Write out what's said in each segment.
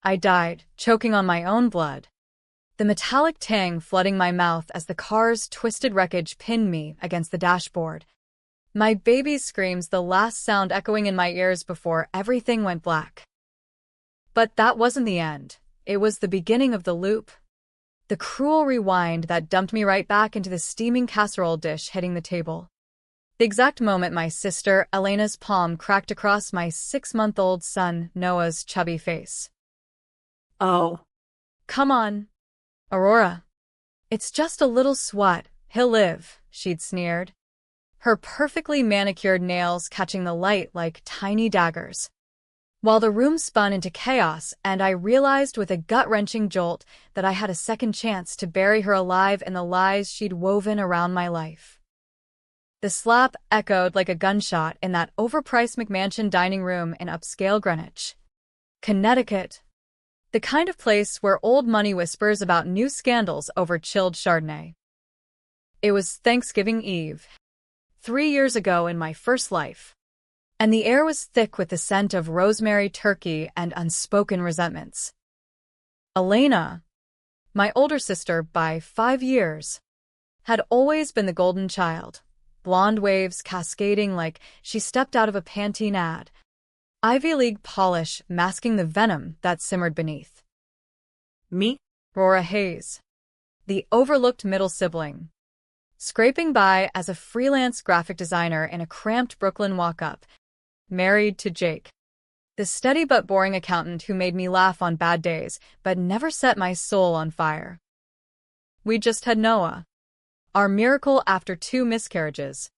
I died, choking on my own blood. The metallic tang flooding my mouth as the car's twisted wreckage pinned me against the dashboard. My baby's screams, the last sound echoing in my ears before everything went black. But that wasn't the end. It was the beginning of the loop. The cruel rewind that dumped me right back into the steaming casserole dish hitting the table. The exact moment my sister, Elena's palm cracked across my 6-month-old son, Noah's chubby face. Oh. Come on, Aurora. It's just a little swat. He'll live, she'd sneered. Her perfectly manicured nails catching the light like tiny daggers. While the room spun into chaos and I realized with a gut-wrenching jolt that I had a second chance to bury her alive in the lies she'd woven around my life. The slap echoed like a gunshot in that overpriced McMansion dining room in upscale Greenwich, Connecticut. The kind of place where old money whispers about new scandals over chilled Chardonnay. It was Thanksgiving Eve, 3 years ago in my first life, and the air was thick with the scent of rosemary, turkey, and unspoken resentments. Elena, my older sister by 5 years, had always been the golden child, blonde waves cascading like she stepped out of a Pantene ad, Ivy League polish masking the venom that simmered beneath. Me? Rora Hayes, the overlooked middle sibling, scraping by as a freelance graphic designer in a cramped Brooklyn walk-up, married to Jake, the steady but boring accountant who made me laugh on bad days but never set my soul on fire. We just had Noah, our miracle after 2 miscarriages,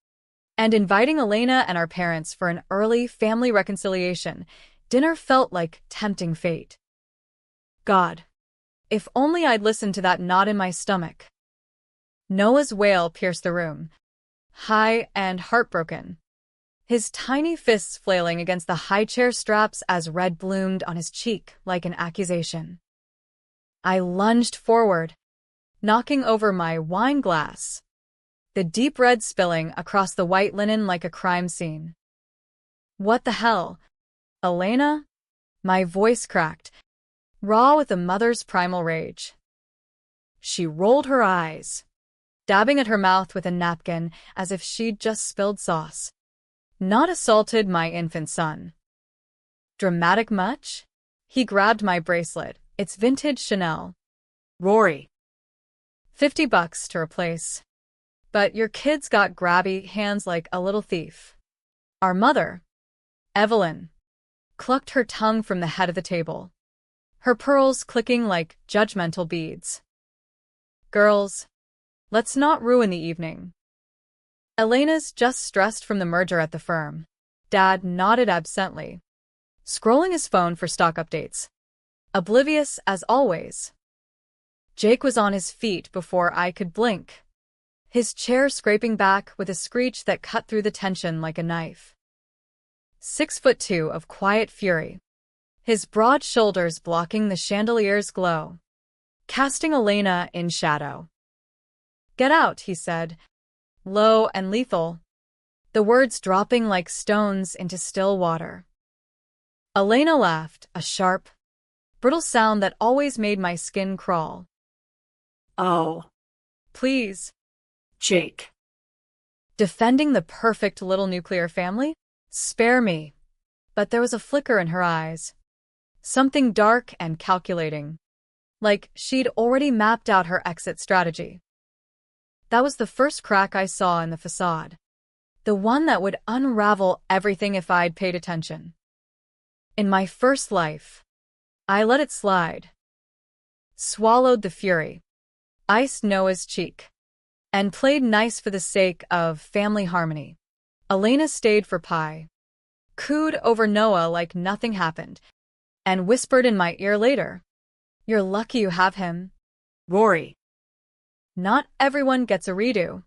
and inviting Elena and our parents for an early family reconciliation, dinner felt like tempting fate. God, if only I'd listened to that knot in my stomach. Noah's wail pierced the room, high and heartbroken, his tiny fists flailing against the high chair straps as red bloomed on his cheek like an accusation. I lunged forward, knocking over my wine glass, the deep red spilling across the white linen like a crime scene. What the hell? Elena? My voice cracked, raw with a mother's primal rage. She rolled her eyes, dabbing at her mouth with a napkin as if she'd just spilled sauce. Not assaulted my infant son. Dramatic much? He grabbed my bracelet. It's vintage Chanel. Rory. $50 to replace. But your kid's got grabby hands like a little thief. Our mother, Evelyn, clucked her tongue from the head of the table, her pearls clicking like judgmental beads. Girls, let's not ruin the evening. Elena's just stressed from the merger at the firm. Dad nodded absently, scrolling his phone for stock updates, oblivious as always. Jake was on his feet before I could blink, his chair scraping back with a screech that cut through the tension like a knife. 6'2" of quiet fury, his broad shoulders blocking the chandelier's glow, casting Elena in shadow. Get out, he said, low and lethal, the words dropping like stones into still water. Elena laughed, a sharp, brittle sound that always made my skin crawl. Oh. Please. Jake. Defending the perfect little nuclear family? Spare me. But there was a flicker in her eyes. Something dark and calculating. Like she'd already mapped out her exit strategy. That was the first crack I saw in the facade. The one that would unravel everything if I'd paid attention. In my first life, I let it slide. Swallowed the fury. Iced Noah's cheek. And played nice for the sake of family harmony. Elena stayed for pie. Cooed over Noah like nothing happened. And whispered in my ear later, "You're lucky you have him." Rory. Not everyone gets a redo.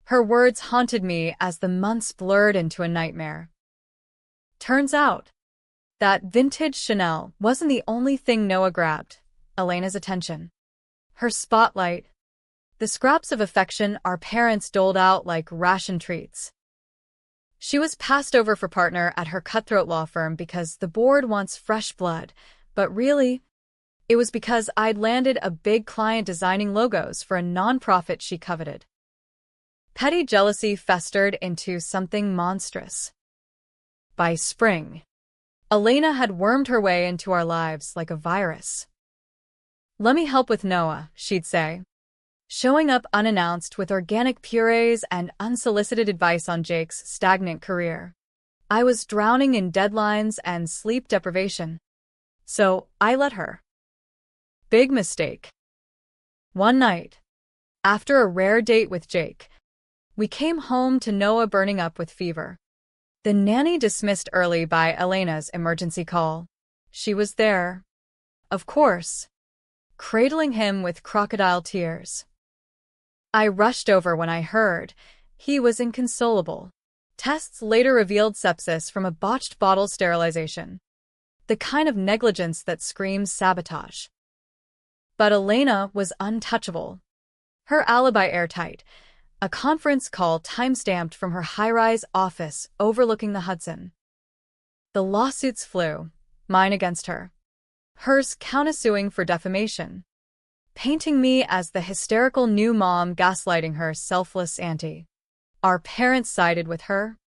Her words haunted me as the months blurred into a nightmare. Turns out, that vintage Chanel wasn't the only thing Noah grabbed Elena's attention. Her spotlight, the scraps of affection our parents doled out like ration treats. She was passed over for partner at her cutthroat law firm because the board wants fresh blood, but really, It was because I'd landed a big client designing logos for a nonprofit she coveted. Petty jealousy festered into something monstrous. By spring, Elena had wormed her way into our lives like a virus. "Let me help with Noah," she'd say, showing up unannounced with organic purees and unsolicited advice on Jake's stagnant career. I was drowning in deadlines and sleep deprivation, so I let her. Big mistake. One night, after a rare date with Jake, we came home to Noah burning up with fever. The nanny dismissed early by Elena's emergency call. She was there, of course, cradling him with crocodile tears. I rushed over when I heard he was inconsolable. Tests later revealed sepsis from a botched bottle sterilization, the kind of negligence that screams sabotage. But Elena was untouchable. Her alibi airtight, a conference call timestamped from her high-rise office overlooking the Hudson. The lawsuits flew, mine against her, hers countersuing for defamation, painting me as the hysterical new mom gaslighting her selfless auntie. Our parents sided with her.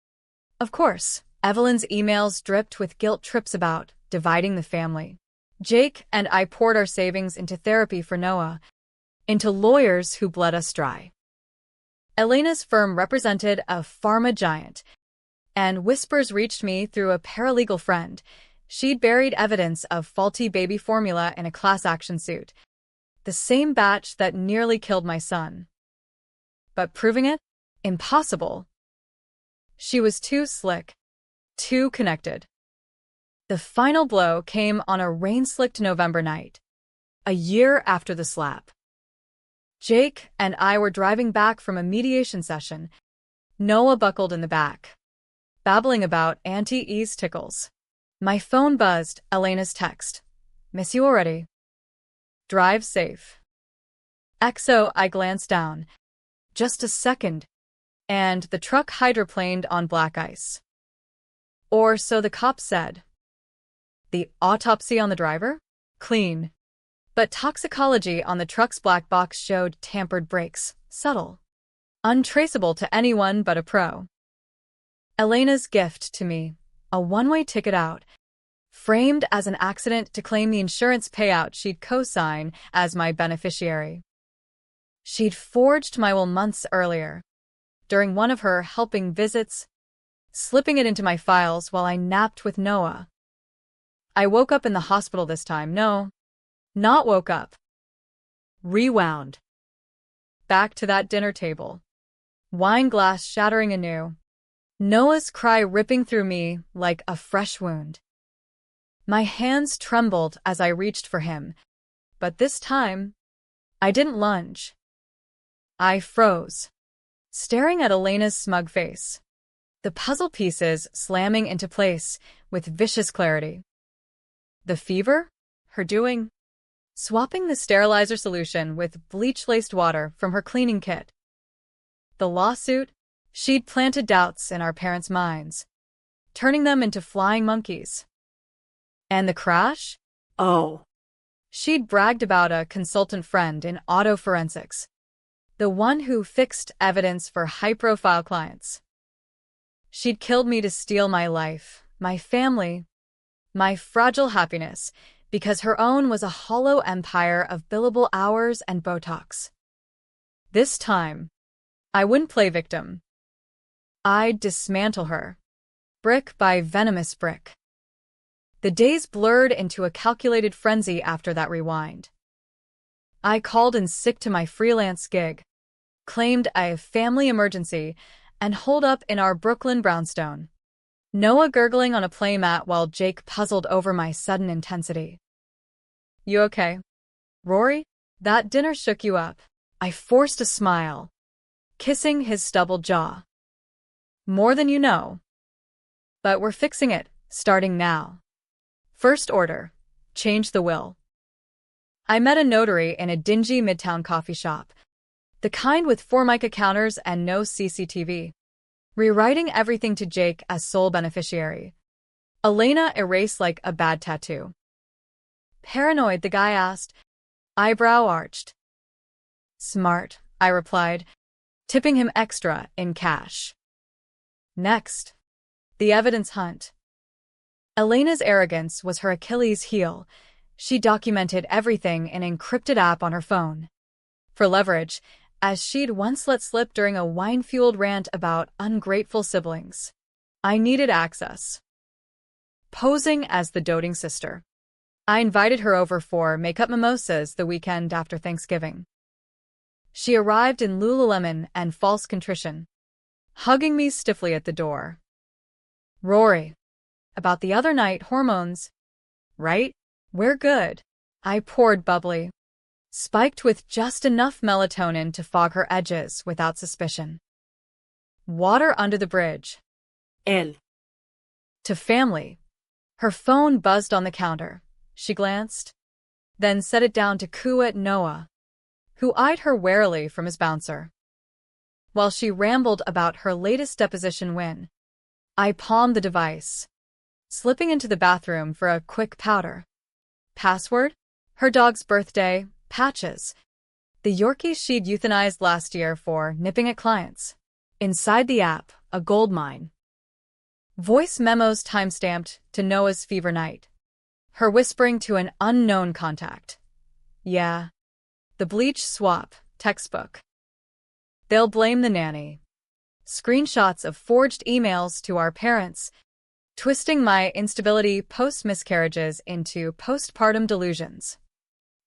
Of course, Evelyn's emails dripped with guilt trips about dividing the family. Jake and I poured our savings into therapy for Noah, into lawyers who bled us dry. Elena's firm represented a pharma giant, and whispers reached me through a paralegal friend. She'd buried evidence of faulty baby formula in a class action suit, the same batch that nearly killed my son. But proving it? Impossible. She was too slick, too connected. The final blow came on a rain-slicked November night, a year after the slap. Jake and I were driving back from a mediation session. Noah buckled in the back, babbling about Auntie E's tickles. My phone buzzed, Elena's text. "Miss you already. Drive safe." XO, I glanced down. Just a second, and the truck hydroplaned on black ice. Or so the cops said. The autopsy on the driver? Clean. But toxicology on the truck's black box showed tampered brakes, subtle, untraceable to anyone but a pro. Elena's gift to me, a one-way ticket out, framed as an accident to claim the insurance payout she'd co-sign as my beneficiary. She'd forged my will months earlier, during one of her helping visits, slipping it into my files while I napped with Noah. I woke up in the hospital this time. No, not woke up. Rewound. Back to that dinner table. Wine glass shattering anew. Noah's cry ripping through me like a fresh wound. My hands trembled as I reached for him, but this time, I didn't lunge. I froze, staring at Elena's smug face, the puzzle pieces slamming into place with vicious clarity. The fever? Her doing? Swapping the sterilizer solution with bleach-laced water from her cleaning kit. The lawsuit? She'd planted doubts in our parents' minds, turning them into flying monkeys. And the crash? Oh. She'd bragged about a consultant friend in auto forensics, the one who fixed evidence for high-profile clients. She'd killed me to steal my life, my family, my fragile happiness, because her own was a hollow empire of billable hours and Botox. This time, I wouldn't play victim. I'd dismantle her, brick by venomous brick. The days blurred into a calculated frenzy after that rewind. I called in sick to my freelance gig, claimed a family emergency, and holed up in our Brooklyn brownstone. Noah gurgling on a playmat while Jake puzzled over my sudden intensity. You okay, Rory? That dinner shook you up. I forced a smile, kissing his stubbled jaw. More than you know. But we're fixing it, starting now. First order, change the will. I met a notary in a dingy midtown coffee shop, the kind with Formica counters and no CCTV. Rewriting everything to Jake as sole beneficiary. Elena erased like a bad tattoo. Paranoid, the guy asked, eyebrow arched. Smart, I replied, tipping him extra in cash. Next, the evidence hunt. Elena's arrogance was her Achilles heel. She documented everything in an encrypted app on her phone. For leverage, as she'd once let slip during a wine-fueled rant about ungrateful siblings. I needed access. Posing as the doting sister. I invited her over for makeup mimosas the weekend after Thanksgiving. She arrived in Lululemon and false contrition, hugging me stiffly at the door. Rory. About the other night, hormones. Right? We're good. I poured bubbly, spiked with just enough melatonin to fog her edges without suspicion. Water under the bridge. El. To family. Her phone buzzed on the counter. She glanced, then set it down to coo at Noah, who eyed her warily from his bouncer. While she rambled about her latest deposition win, I palmed the device, slipping into the bathroom for a quick powder. Password? Her dog's birthday, Patches, the Yorkie she'd euthanized last year for nipping at clients. Inside the app, a goldmine. Voice memos timestamped to Noah's fever night. Her whispering to an unknown contact. Yeah. The bleach swap, textbook. They'll blame the nanny. Screenshots of forged emails to our parents, twisting my instability post-miscarriages into postpartum delusions.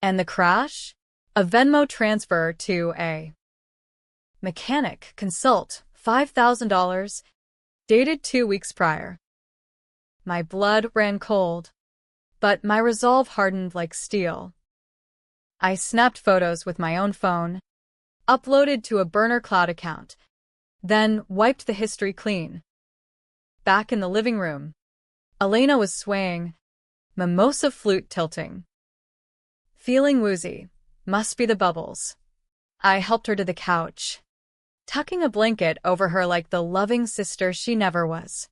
And the crash? A Venmo transfer to a mechanic consult, $5,000, dated 2 weeks prior. My blood ran cold, but my resolve hardened like steel. I snapped photos with my own phone, uploaded to a burner cloud account, then wiped the history clean. Back in the living room, Elena was swaying, mimosa flute tilting. Feeling woozy, must be the bubbles. I helped her to the couch, tucking a blanket over her like the loving sister she never was.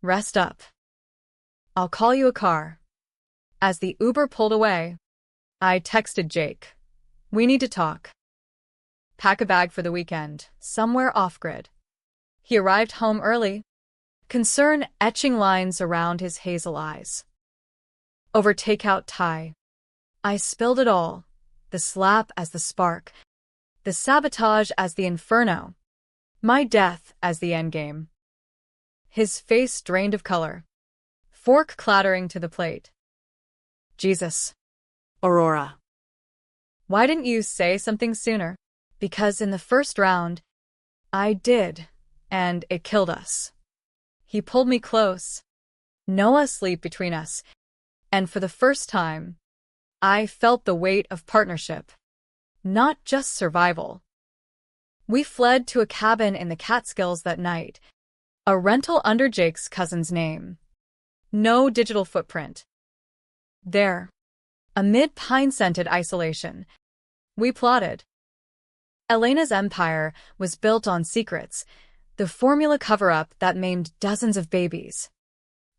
Rest up. I'll call you a car. As the Uber pulled away, I texted Jake. We need to talk. Pack a bag for the weekend, somewhere off-grid. He arrived home early, concern etching lines around his hazel eyes. Over takeout Thai. I spilled it all, the slap as the spark, the sabotage as the inferno, my death as the endgame. His face drained of color, fork clattering to the plate. Jesus. Aurora. Why didn't you say something sooner? Because in the first round, I did, and it killed us. He pulled me close, Noah asleep between us, and for the first time, I felt the weight of partnership, not just survival. We fled to a cabin in the Catskills that night, a rental under Jake's cousin's name. No digital footprint. There, amid pine-scented isolation, we plotted. Elena's empire was built on secrets, the formula cover-up that maimed dozens of babies.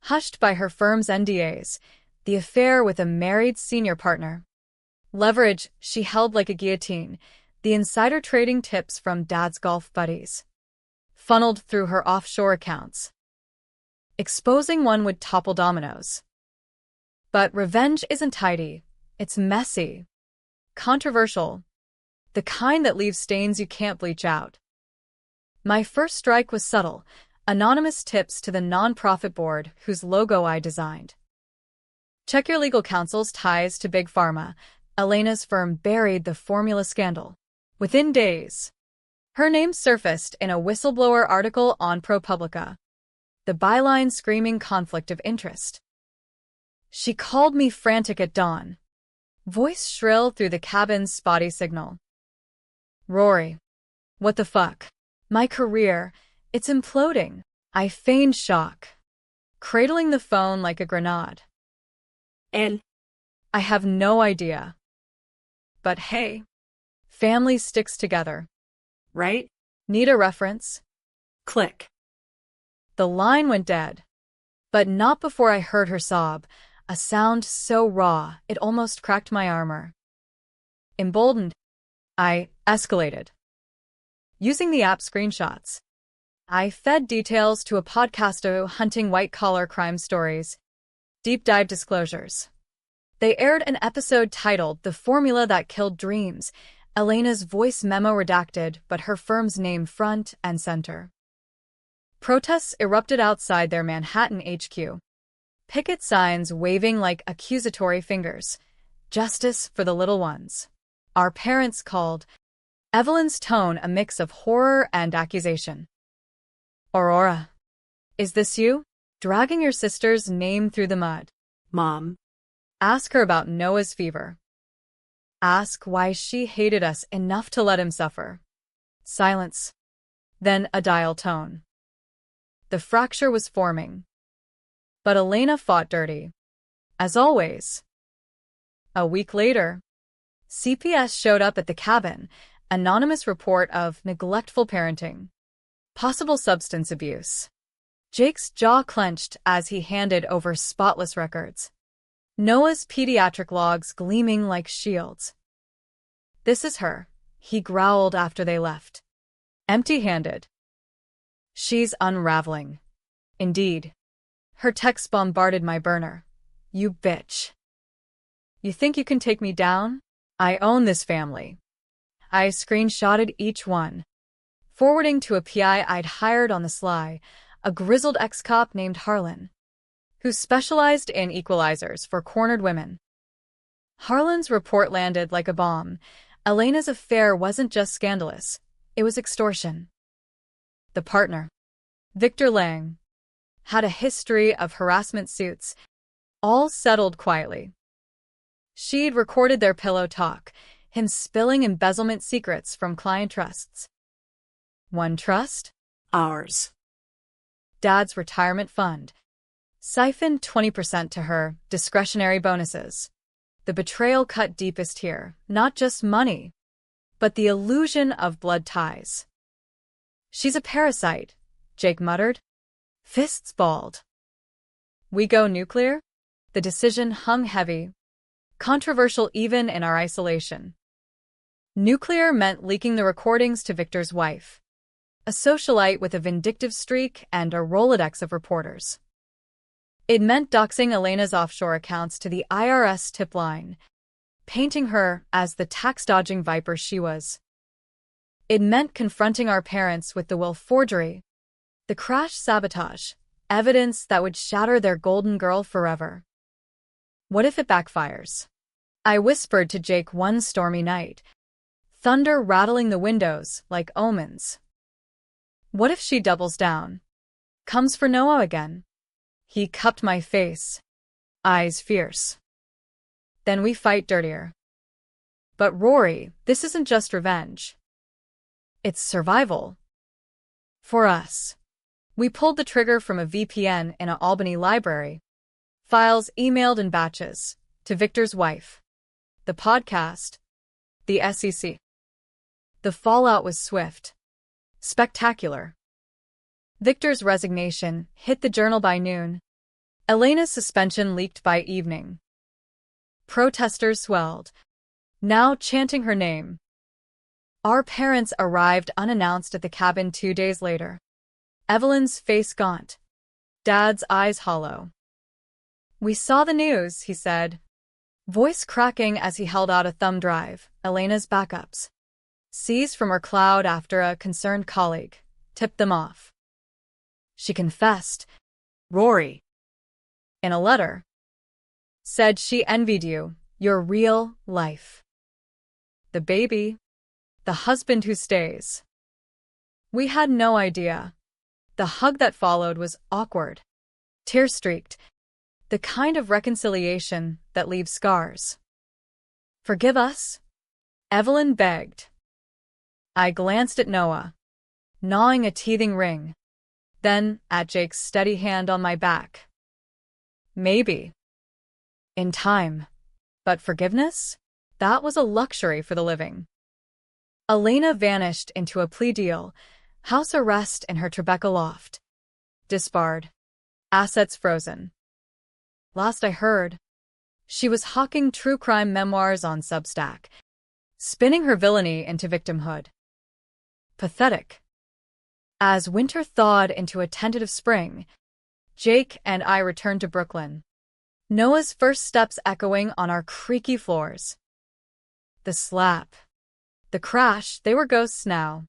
Hushed by her firm's NDAs, the affair with a married senior partner. Leverage she held like a guillotine, the insider trading tips from Dad's golf buddies. Funneled through her offshore accounts. Exposing one would topple dominoes. But revenge isn't tidy, it's messy. Controversial. The kind that leaves stains you can't bleach out. My first strike was subtle, anonymous tips to the nonprofit board whose logo I designed. Check your legal counsel's ties to Big Pharma. Elena's firm buried the formula scandal. Within days, her name surfaced in a whistleblower article on ProPublica. The byline screaming conflict of interest. She called me frantic at dawn. Voice shrill through the cabin's spotty signal. Rory. What the fuck? My career, it's imploding. I feigned shock, cradling the phone like a grenade. El. I have no idea. But hey, family sticks together. Right? Need a reference? Click. The line went dead. But not before I heard her sob. a sound so raw it almost cracked my armor. Emboldened, I escalated. Using the app screenshots, I fed details to a podcaster hunting white-collar crime stories, deep dive disclosures. They aired an episode titled The Formula That Killed Dreams, Elena's voice memo redacted but her firm's name front and center. Protests erupted outside their Manhattan HQ. Picket signs waving like accusatory fingers. Justice for the little ones. Our parents called. Evelyn's tone a mix of horror and accusation. Aurora. Is this you? Dragging your sister's name through the mud. Mom. Ask her about Noah's fever. Ask why she hated us enough to let him suffer. Silence. Then a dial tone. The fracture was forming. But Elena fought dirty. As always. A week later, CPS showed up at the cabin, anonymous report of neglectful parenting. Possible substance abuse. Jake's jaw clenched as he handed over spotless records. Noah's pediatric logs gleaming like shields. This is her, he growled after they left. Empty-handed. She's unraveling. Indeed. Her text bombarded my burner. You bitch. You think you can take me down? I own this family. I screenshotted each one, forwarding to a PI I'd hired on the sly, a grizzled ex-cop named Harlan, who specialized in equalizers for cornered women. Harlan's report landed like a bomb. Elena's affair wasn't just scandalous, it was extortion. The partner, Victor Lang, had a history of harassment suits, all settled quietly. She'd recorded their pillow talk, him spilling embezzlement secrets from client trusts. One trust? Ours. Dad's retirement fund. Siphoned 20% to her, discretionary bonuses. The betrayal cut deepest here, not just money, but the illusion of blood ties. She's a parasite, Jake muttered. Fists balled. We go nuclear? The decision hung heavy, controversial even in our isolation. Nuclear meant leaking the recordings to Victor's wife, a socialite with a vindictive streak and a Rolodex of reporters. It meant doxing Elena's offshore accounts to the IRS tip line, painting her as the tax-dodging viper she was. It meant confronting our parents with the will forgery, the crash sabotage, evidence that would shatter their golden girl forever. What if it backfires? I whispered to Jake one stormy night, thunder rattling the windows like omens. What if she doubles down? Comes for Noah again? He cupped my face, eyes fierce. Then we fight dirtier. But Rory, this isn't just revenge. It's survival. For us. We pulled the trigger from a VPN in an Albany library. Files emailed in batches to Victor's wife. The podcast. The SEC. The fallout was swift. Spectacular. Victor's resignation hit the Journal by noon. Elena's suspension leaked by evening. Protesters swelled, now chanting her name. Our parents arrived unannounced at the cabin 2 days later. Evelyn's face gaunt, Dad's eyes hollow. We saw the news, he said, voice cracking as he held out a thumb drive. Elena's backups, seized from her cloud after a concerned colleague, tipped them off. She confessed, Rory. In a letter, said she envied you, your real life. The baby, the husband who stays. We had no idea. The hug that followed was awkward, tear-streaked, the kind of reconciliation that leaves scars. Forgive us? Evelyn begged. I glanced at Noah, gnawing a teething ring, then at Jake's steady hand on my back. Maybe. In time. But forgiveness? That was a luxury for the living. Elena vanished into a plea deal, house arrest in her Tribeca loft. Disbarred. Assets frozen. Last I heard, she was hawking true crime memoirs on Substack, spinning her villainy into victimhood. Pathetic. As winter thawed into a tentative spring, Jake and I returned to Brooklyn, Noah's first steps echoing on our creaky floors. The slap. The crash, they were ghosts now,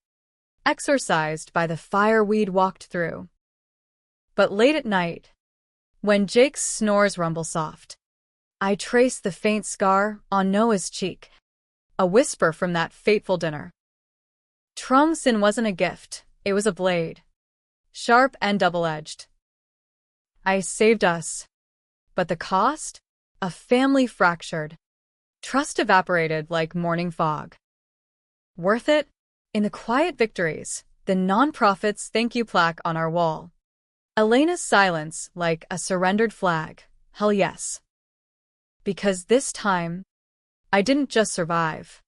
exorcised by the fire we'd walked through. But late at night, when Jake's snores rumble soft, I trace the faint scar on Noah's cheek, a whisper from that fateful dinner. Trung Sin wasn't a gift, it was a blade, sharp and double-edged. I saved us, but the cost? A family fractured, trust evaporated like morning fog. Worth it? In the quiet victories, the nonprofit's thank you plaque on our wall. Elena's silence like a surrendered flag. Hell yes. Because this time, I didn't just survive.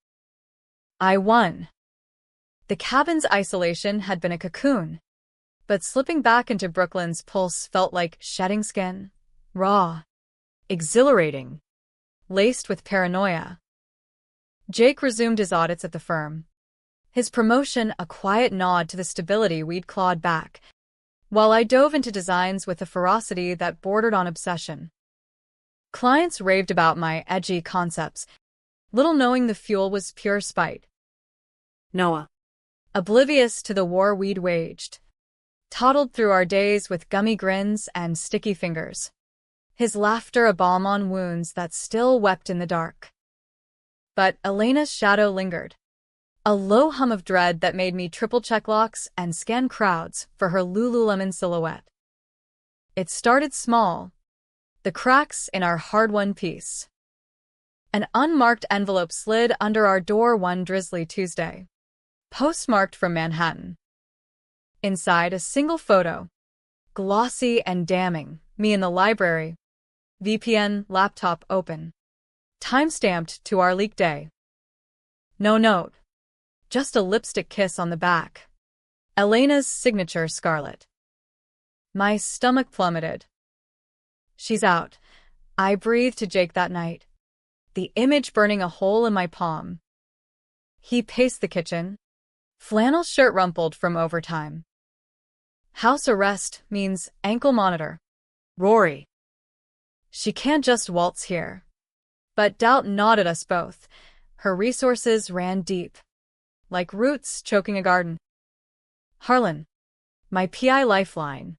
I won. The cabin's isolation had been a cocoon, but slipping back into Brooklyn's pulse felt like shedding skin. Raw. Exhilarating. Laced with paranoia. Jake resumed his audits at the firm. His promotion a quiet nod to the stability we'd clawed back, while I dove into designs with a ferocity that bordered on obsession. Clients raved about my edgy concepts, little knowing the fuel was pure spite. Noah. Oblivious to the war we'd waged, toddled through our days with gummy grins and sticky fingers, his laughter a balm on wounds that still wept in the dark. But Elena's shadow lingered, a low hum of dread that made me triple check locks and scan crowds for her Lululemon silhouette. It started small, the cracks in our hard-won peace. An unmarked envelope slid under our door one drizzly Tuesday, postmarked from Manhattan. Inside, a single photo, glossy and damning, me in the library, VPN laptop open, time-stamped to our leak day. No note, just a lipstick kiss on the back. Elena's signature scarlet. My stomach plummeted. She's out. I breathed to Jake that night, the image burning a hole in my palm. He paced the kitchen, flannel shirt rumpled from overtime. House arrest means ankle monitor. Rory. She can't just waltz here. But doubt gnawed at us both. Her resources ran deep, like roots choking a garden. Harlan, my PI lifeline,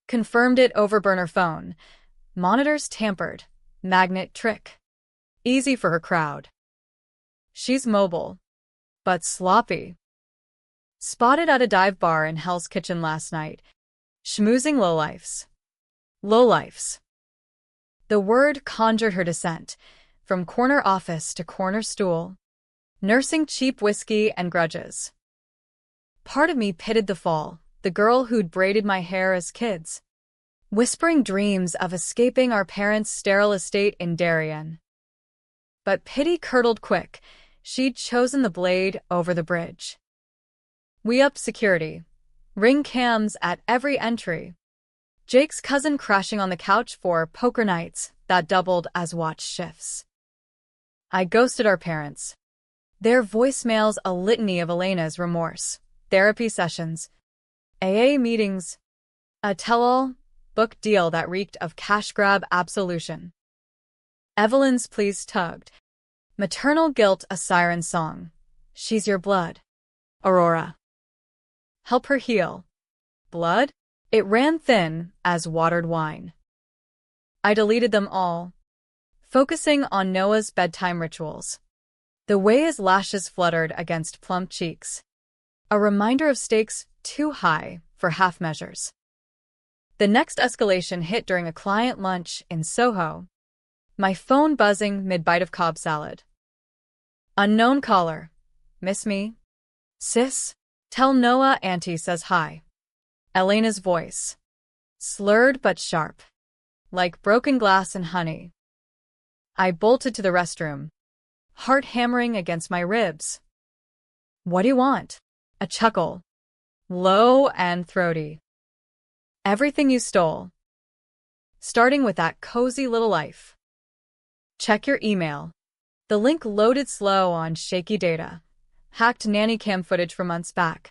confirmed it over burner phone. Monitors tampered. Magnet trick. Easy for her crowd. She's mobile, but sloppy. Spotted at a dive bar in Hell's Kitchen last night. Schmoozing lowlifes. Lowlifes. The word conjured her descent, from corner office to corner stool, nursing cheap whiskey and grudges. Part of me pitied the fall, the girl who'd braided my hair as kids, whispering dreams of escaping our parents' sterile estate in Darien. But pity curdled quick. She'd chosen the blade over the bridge. We upped security. Ring cams at every entry. Jake's cousin crashing on the couch for poker nights that doubled as watch shifts. I ghosted our parents. Their voicemails a litany of Elena's remorse, therapy sessions, AA meetings, a tell-all book deal that reeked of cash grab absolution. Evelyn's pleas tugged. Maternal guilt a siren song. She's your blood. Aurora. Help her heal. Blood? It ran thin as watered wine. I deleted them all, focusing on Noah's bedtime rituals. The way his lashes fluttered against plump cheeks. A reminder of stakes too high for half measures. The next escalation hit during a client lunch in Soho. My phone buzzing mid-bite of Cobb salad. Unknown caller. Miss me? Sis? Tell Noah Auntie says hi. Elena's voice. Slurred but sharp. Like broken glass and honey. I bolted to the restroom, heart hammering against my ribs. What do you want? A chuckle. Low and throaty. Everything you stole. starting with that cozy little life. Check your email. The link loaded slow on shaky data. Hacked nanny cam footage from months back.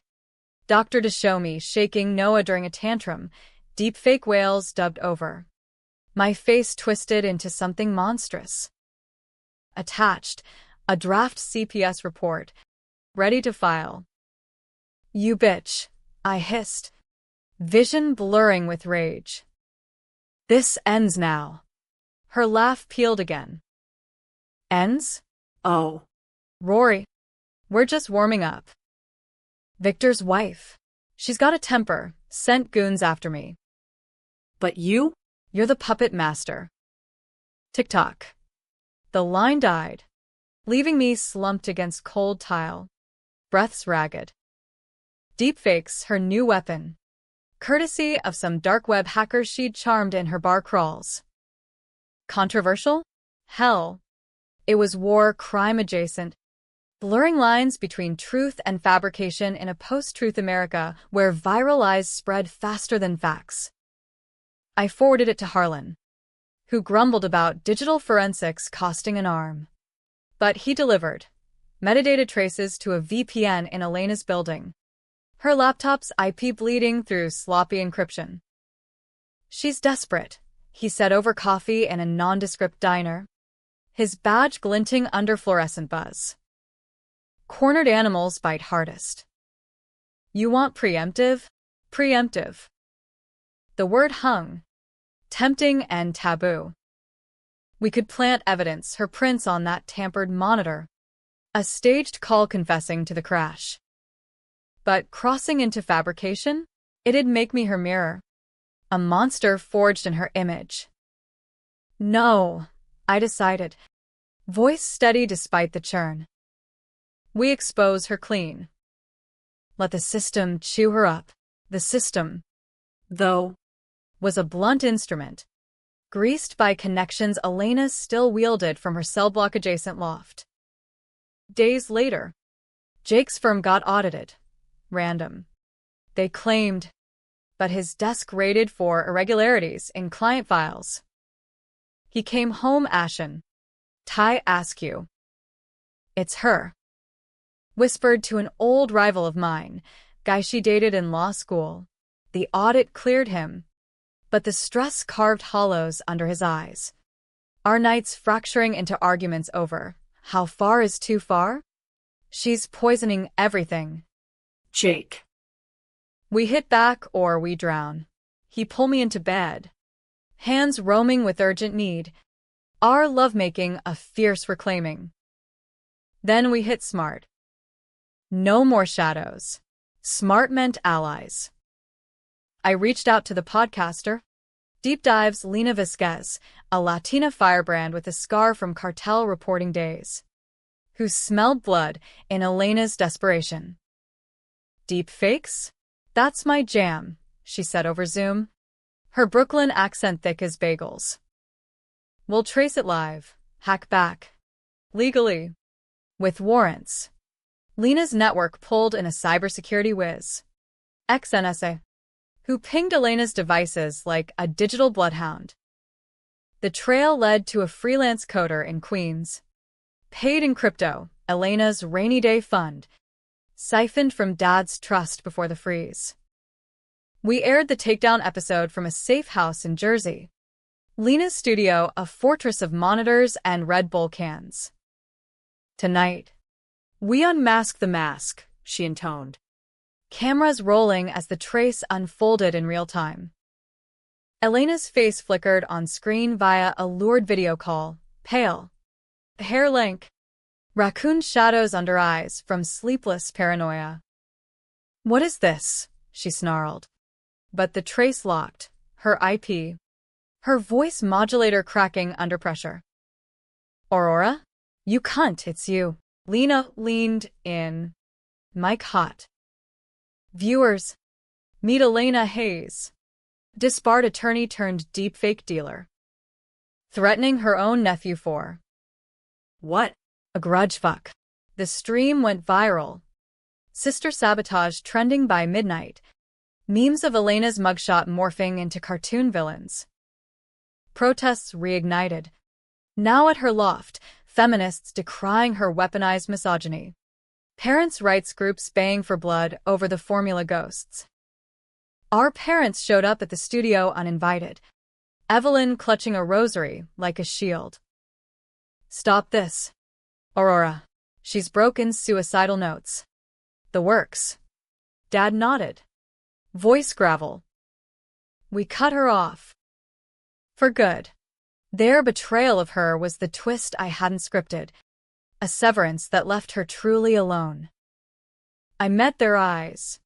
Doctor to show me shaking Noah during a tantrum. Deepfake whales dubbed over. My face twisted into something monstrous. Attached, a draft CPS report. Ready to file. You bitch, I hissed. Vision blurring with rage. This ends now. Her laugh peeled again. Ends? Oh. Rory, we're just warming up. Victor's wife. She's got a temper, sent goons after me. But you? You're the puppet master. Tick-tock. The line died, leaving me slumped against cold tile. Breaths ragged. Deepfakes, her new weapon. Courtesy of some dark web hackers she'd charmed in her bar crawls. Controversial? Hell. It was war crime adjacent, blurring lines between truth and fabrication in a post-truth America where viral lies spread faster than facts. I forwarded it to Harlan, who grumbled about digital forensics costing an arm. But he delivered. Metadata traces to a VPN in Elena's building. Her laptop's IP bleeding through sloppy encryption. She's desperate, he said over coffee in a nondescript diner, his badge glinting under fluorescent buzz. Cornered animals bite hardest. You want preemptive? Preemptive. The word hung, tempting and taboo. We could plant evidence, her prints on that tampered monitor. A staged call confessing to the crash. But crossing into fabrication? It'd make me her mirror. A monster forged in her image. No, I decided. Voice steady despite the churn. We expose her clean. Let the system chew her up. The system, Though, was a blunt instrument, greased by connections Elena still wielded from her cell block adjacent loft. Days later, Jake's firm got audited. Random. They claimed, but his desk raided for irregularities in client files. He came home ashen. Ty Askew. It's her. Whispered to an old rival of mine, guy she dated in law school. The audit cleared him, but the stress carved hollows under his eyes. Our nights fracturing into arguments over how far is too far? She's poisoning everything. Jake. We hit back or we drown. He pulled me into bed. Hands roaming with urgent need. Our lovemaking a fierce reclaiming. Then we hit smart. No more shadows. Smart meant allies. I reached out to the podcaster. Deep Dives Lena Vasquez, a Latina firebrand with a scar from cartel reporting days, who smelled blood in Elena's desperation. Deep fakes? That's my jam, she said over Zoom, her Brooklyn accent thick as bagels. We'll trace it live, hack back. Legally. With warrants. Lena's network pulled in a cybersecurity whiz. Ex-NSA. Who pinged Elena's devices like a digital bloodhound. The trail led to a freelance coder in Queens. Paid in crypto, Elena's rainy day fund. Siphoned from Dad's trust before the freeze. We aired the takedown episode from a safe house in Jersey. Lena's studio, a fortress of monitors and Red Bull cans. Tonight, we unmask the mask, she intoned. Cameras rolling as the trace unfolded in real time. Elena's face flickered on screen via a lured video call, pale. Hair lank. Raccoon shadows under eyes from sleepless paranoia. What is this? She snarled. But the trace locked, her IP. Her voice modulator cracking under pressure. Aurora? You cunt, it's you. Lena leaned in. Mic hot. Viewers, meet Elena Hayes, disbarred attorney turned deepfake dealer. Threatening her own nephew for What? a grudge fuck. The stream went viral. Sister sabotage trending by midnight. Memes of Elena's mugshot morphing into cartoon villains. Protests reignited. Now at her loft, feminists decrying her weaponized misogyny. Parents' rights groups baying for blood over the formula ghosts. Our parents showed up at the studio uninvited, Evelyn clutching a rosary like a shield. "Stop this, Aurora. She's broken suicidal notes." "The works." Dad nodded. Voice gravel. We cut her off. For good. Their betrayal of her was the twist I hadn't scripted, a severance that left her truly alone. I met their eyes,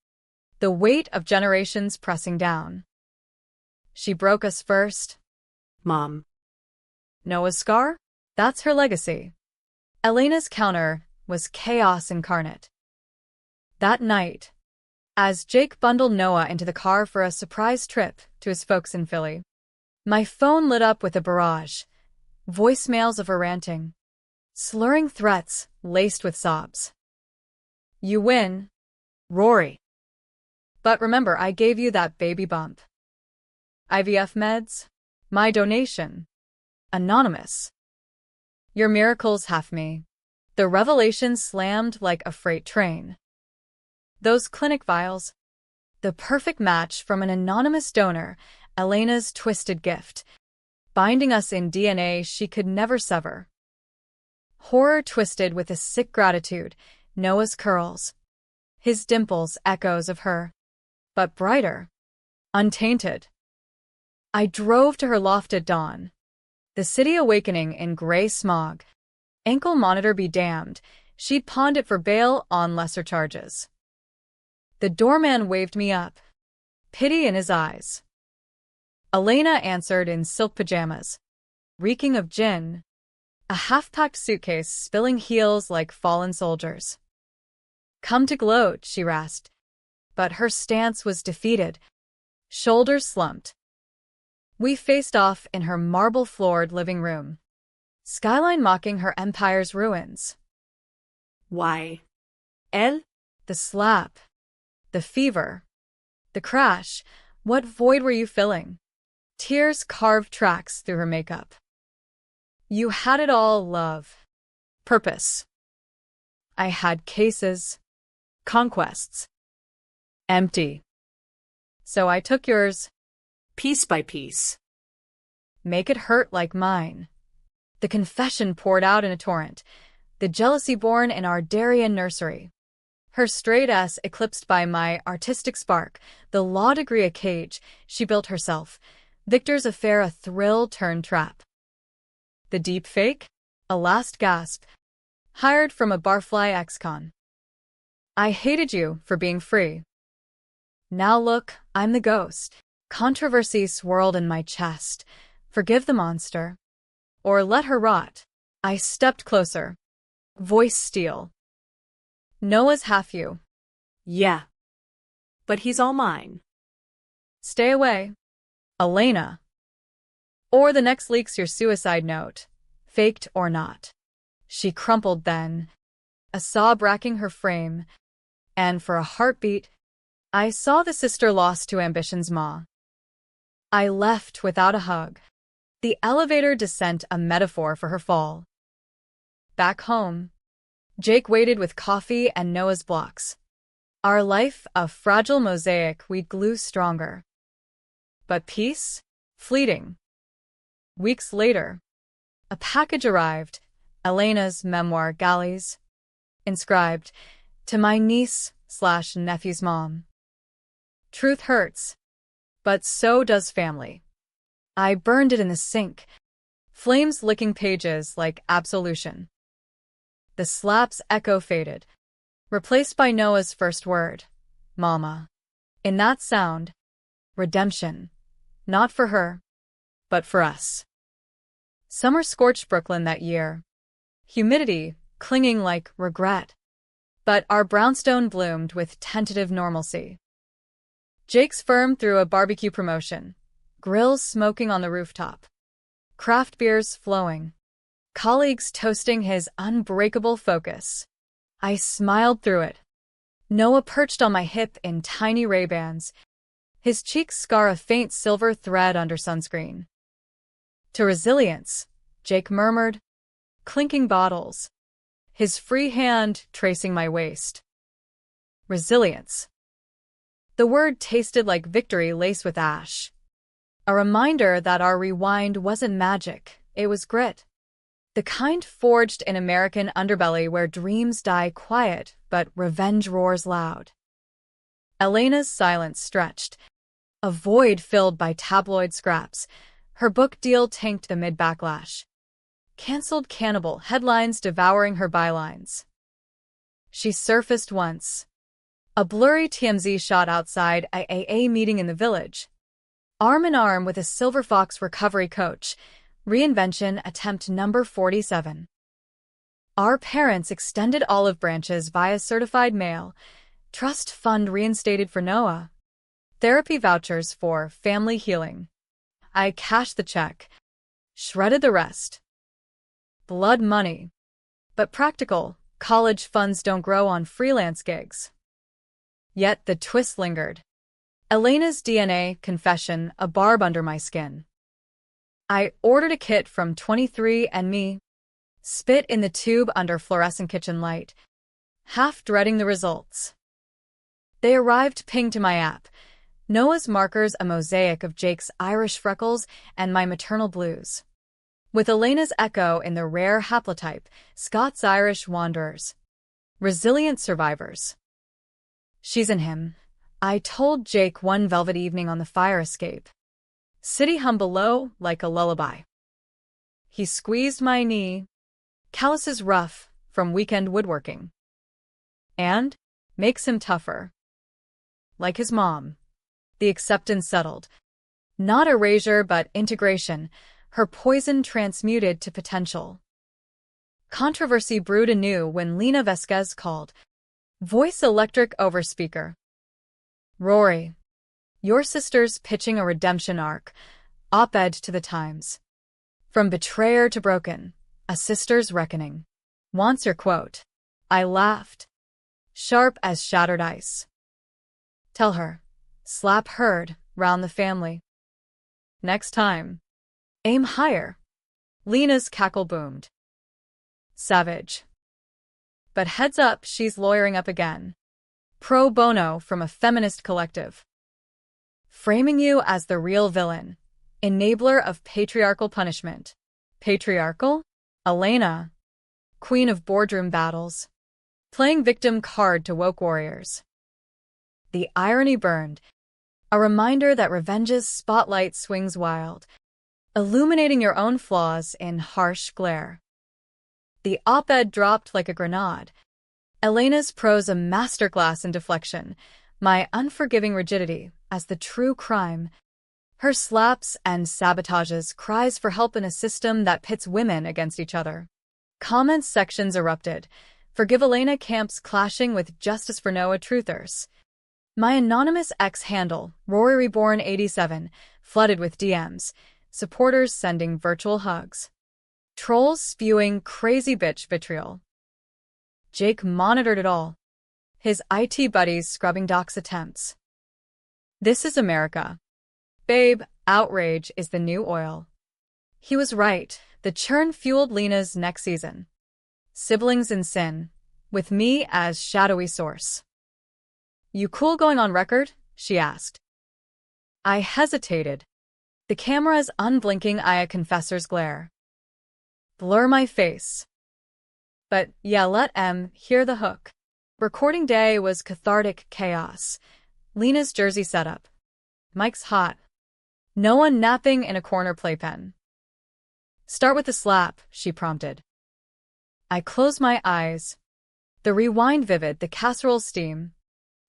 the weight of generations pressing down. She broke us first. Mom. Noah's scar? That's her legacy. Elena's counter was chaos incarnate. That night, as Jake bundled Noah into the car for a surprise trip to his folks in Philly, my phone lit up with a barrage, voicemails of her ranting, slurring threats laced with sobs. "You win, Rory. But remember, I gave you that baby bump. IVF meds, my donation, anonymous. Your miracles have me." The revelation slammed like a freight train. Those clinic vials, the perfect match from an anonymous donor, Elena's twisted gift, binding us in DNA she could never sever. Horror twisted with a sick gratitude, Noah's curls, his dimples echoes of her, but brighter, untainted. I drove to her loft at dawn, the city awakening in gray smog. Ankle monitor be damned, she'd pawned it for bail on lesser charges. The doorman waved me up, pity in his eyes. Elena answered in silk pajamas, reeking of gin, a half-packed suitcase spilling heels like fallen soldiers. "Come to gloat," she rasped, but her stance was defeated, shoulders slumped. We faced off in her marble-floored living room, skyline mocking her empire's ruins. Why? Elle? The slap, the fever, the crash. What void were you filling? Tears carved tracks through her makeup. You had it all, love. Purpose. I had cases, conquests. Empty. So I took yours. Piece by piece. Make it hurt like mine. The confession poured out in a torrent, the jealousy born in our Darien nursery. Her straight ass eclipsed by my artistic spark, the law degree a cage she built herself, Victor's affair a thrill-turned-trap. The deep fake? A last gasp. Hired from a barfly ex-con. I hated you for being free. Now look, I'm the ghost. Controversy swirled in my chest. Forgive the monster. Or let her rot. I stepped closer. Voice steel. Noah's half you. Yeah. But he's all mine. Stay away. Elena. Or the next leak's your suicide note, faked or not. She crumpled then, a sob racking her frame, and for a heartbeat, I saw the sister lost to ambition's maw. I left without a hug, the elevator descent a metaphor for her fall. Back home, Jake waited with coffee and Noah's blocks. Our life a fragile mosaic we'd glue stronger. But peace? Fleeting. Weeks later, a package arrived, Elena's memoir galleys, inscribed, "To my niece/nephew's mom." Truth hurts, but so does family. I burned it in the sink, flames licking pages like absolution. The slap's echo faded, replaced by Noah's first word, Mama. In that sound, redemption, not for her, but for us. Summer scorched Brooklyn that year, humidity clinging like regret, but our brownstone bloomed with tentative normalcy. Jake's firm threw a barbecue promotion, grills smoking on the rooftop, craft beers flowing, colleagues toasting his unbreakable focus. I smiled through it. Noah perched on my hip in tiny Ray-Bans, his cheeks scar a faint silver thread under sunscreen. To resilience, Jake murmured, clinking bottles, his free hand tracing my waist. Resilience. The word tasted like victory laced with ash. A reminder that our rewind wasn't magic, it was grit. The kind forged in American underbelly where dreams die quiet, but revenge roars loud. Elena's silence stretched, a void filled by tabloid scraps. Her book deal tanked amid backlash. Cancelled cannibal headlines devouring her bylines. She surfaced once. A blurry TMZ shot outside a AA meeting in the village. Arm in arm with a Silver Fox recovery coach. Reinvention attempt number 47. Our parents extended olive branches via certified mail. Trust fund reinstated for Noah. Therapy vouchers for family healing. I cashed the check. Shredded the rest. Blood money. But practical, college funds don't grow on freelance gigs. Yet the twist lingered. Elena's DNA confession, a barb under my skin. I ordered a kit from 23andMe. Spit in the tube under fluorescent kitchen light. Half dreading the results. They arrived pinged to my app. Noah's markers a mosaic of Jake's Irish freckles and my maternal blues. With Elena's echo in the rare haplotype, Scots Irish wanderers. Resilient survivors. She's in him, I told Jake one velvet evening on the fire escape. City hum below like a lullaby. He squeezed my knee, calluses rough from weekend woodworking. And makes him tougher. Like his mom. The acceptance settled. Not erasure but integration, her poison transmuted to potential. Controversy brewed anew when Lena Vesquez called. Voice electric over speaker. Rory. Your sister's pitching a redemption arc. Op-ed to the Times. From betrayer to broken, a sister's reckoning. Wants your quote. I laughed. Sharp as shattered ice. Tell her. Slap heard, round the family. Next time. Aim higher. Lena's cackle boomed. Savage. But heads up, she's lawyering up again. Pro bono from a feminist collective. Framing you as the real villain. Enabler of patriarchal punishment. Patriarchal? Elena. Queen of boardroom battles. Playing victim card to woke warriors. The irony burned. A reminder that revenge's spotlight swings wild. Illuminating your own flaws in harsh glare. The op-ed dropped like a grenade. Elena's prose a masterclass in deflection, my unforgiving rigidity as the true crime. Her slaps and sabotages, cries for help in a system that pits women against each other. Comments sections erupted. Forgive Elena camps clashing with Justice for Noah truthers. My anonymous X handle, Rory Reborn 87, flooded with DMs. Supporters sending virtual hugs. Trolls spewing crazy bitch vitriol. Jake monitored it all. His IT buddies scrubbing docs attempts. This is America. Babe, outrage is the new oil. He was right. The churn fueled Lena's next season. Siblings in sin, with me as shadowy source. You cool going on record? She asked. I hesitated. The camera's unblinking eye a confessor's glare. Blur my face. But yeah, let M hear the hook. Recording day was cathartic chaos. Lena's jersey setup. Mike's hot. No one napping in a corner playpen. Start with the slap, she prompted. I closed my eyes. The rewind vivid, the casserole steam.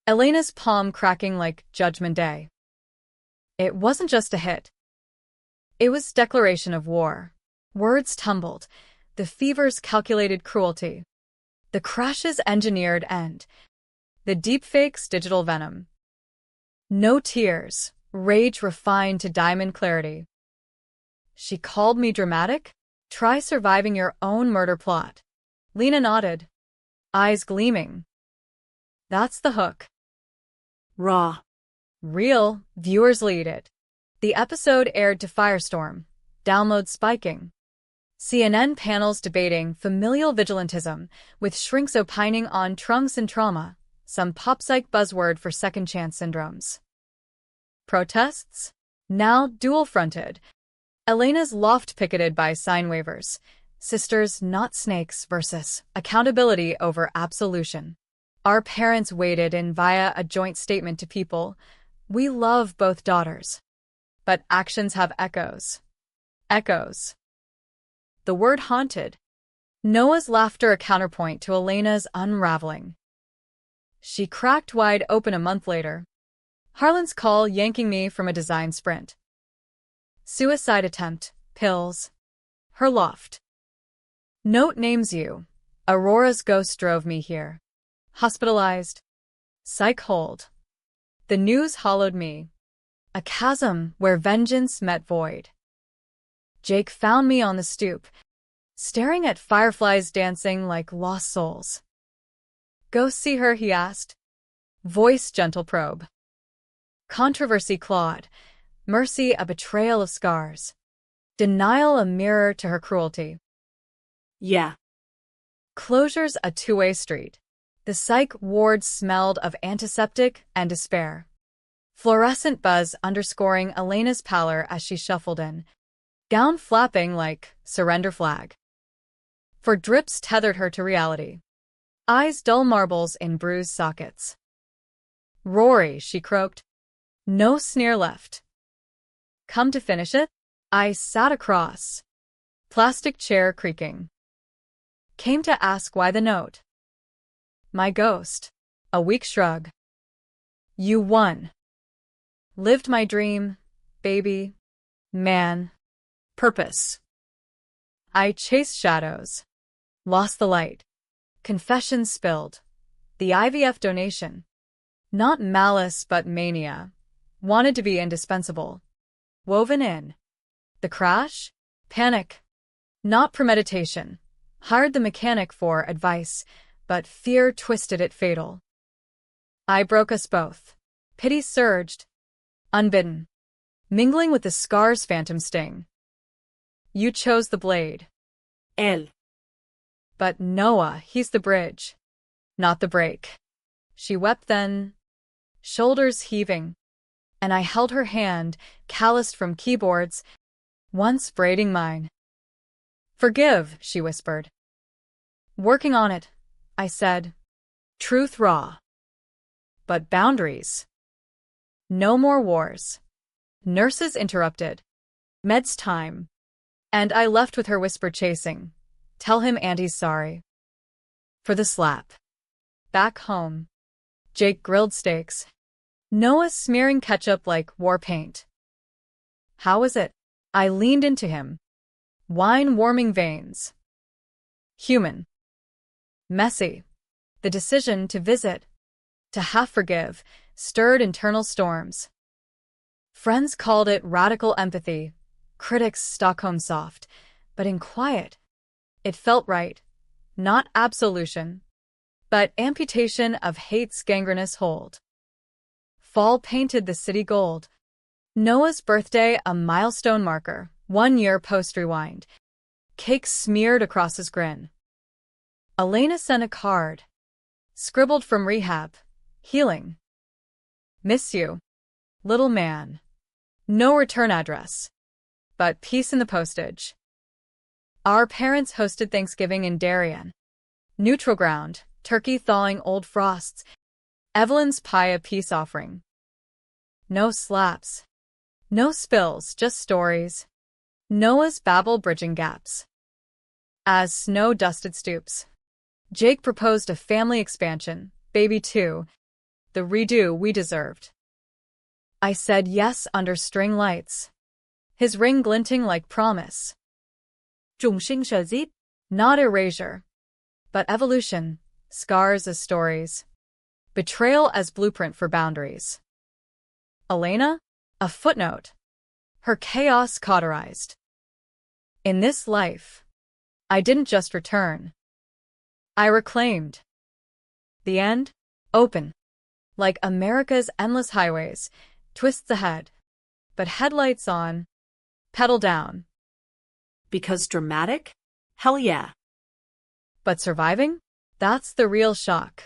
Elena's palm cracking like Judgment Day. It wasn't just a hit. It was declaration of war. Words tumbled. The fever's calculated cruelty. The crash's engineered end. The deepfake's digital venom. No tears. Rage refined to diamond clarity. She called me dramatic? Try surviving your own murder plot. Lena nodded. Eyes gleaming. That's the hook. Raw. Real, viewers lead it. The episode aired to firestorm. downloads spiking. CNN panels debating familial vigilantism, with shrinks opining on trunks and trauma, some pop-psych buzzword for second-chance syndromes. Protests? Now dual-fronted. Elena's loft picketed by sign waivers. Sisters, not snakes versus accountability over absolution. Our parents waded in via a joint statement to people. We love both daughters. But actions have echoes. Echoes. The word haunted. Noah's laughter a counterpoint to Elena's unraveling. She cracked wide open a month later. Harlan's call yanking me from a design sprint. Suicide attempt, pills. Her loft. Note names you. Aurora's ghost drove me here. Hospitalized. Psych hold. The news hollowed me. A chasm where vengeance met void. Jake found me on the stoop, staring at fireflies dancing like lost souls. Go see her, he asked. Voice gentle probe. Controversy clawed. Mercy a betrayal of scars. Denial a mirror to her cruelty. Yeah. Closure's a two-way street. The psych ward smelled of antiseptic and despair. Fluorescent buzz underscoring Elena's pallor as she shuffled in, gown flapping like surrender flag. For drips tethered her to reality. Eyes dull marbles in bruised sockets. Rory, she croaked. No sneer left. Come to finish it? I sat across. Plastic chair creaking. Came to ask why the note. My ghost. A weak shrug. You won. Lived my dream, baby, man, purpose. I chased shadows. Lost the light. Confessions spilled. The IVF donation. Not malice but mania. Wanted to be indispensable. Woven in. The crash? Panic. Not premeditation. Hired the mechanic for advice, but fear twisted it fatal. I broke us both. Pity surged. Unbidden. Mingling with the scar's phantom sting. You chose the blade. Él. But Noah, he's the bridge. Not the break. She wept then, shoulders heaving, and I held her hand, calloused from keyboards, once braiding mine. Forgive, she whispered. Working on it, I said. Truth raw. But boundaries. No more wars. Nurses interrupted. Meds time. And I left with her whisper chasing. Tell him Auntie's sorry. For the slap. Back home. Jake grilled steaks. Noah smearing ketchup like war paint. How was it? I leaned into him. Wine warming veins. Human. Messy. The decision to visit, to half forgive, stirred internal storms. Friends called it radical empathy, critics Stockholm soft, but in quiet. It felt right. Not absolution, but amputation of hate's gangrenous hold. Fall painted the city gold. Noah's birthday a milestone marker, 1 year post-rewind. Cake smeared across his grin. Elena sent a card. Scribbled from rehab. Healing. Miss you. Little man. No return address. But peace in the postage. Our parents hosted Thanksgiving in Darien. Neutral ground, turkey thawing old frosts. Evelyn's pie a peace offering. No slaps. No spills, just stories. Noah's babble bridging gaps. As snow dusted stoops. Jake proposed a family expansion, baby 2, the redo we deserved. I said yes under string lights. His ring glinting like promise. Trùng sinh sở dít. Not erasure, but evolution, scars as stories. Betrayal as blueprint for boundaries. Elena? A footnote. Her chaos cauterized. In this life, I didn't just return. I reclaimed. The end? Open. Like America's endless highways, twists ahead. But headlights on. Pedal down. Because dramatic? Hell yeah. But surviving? That's the real shock.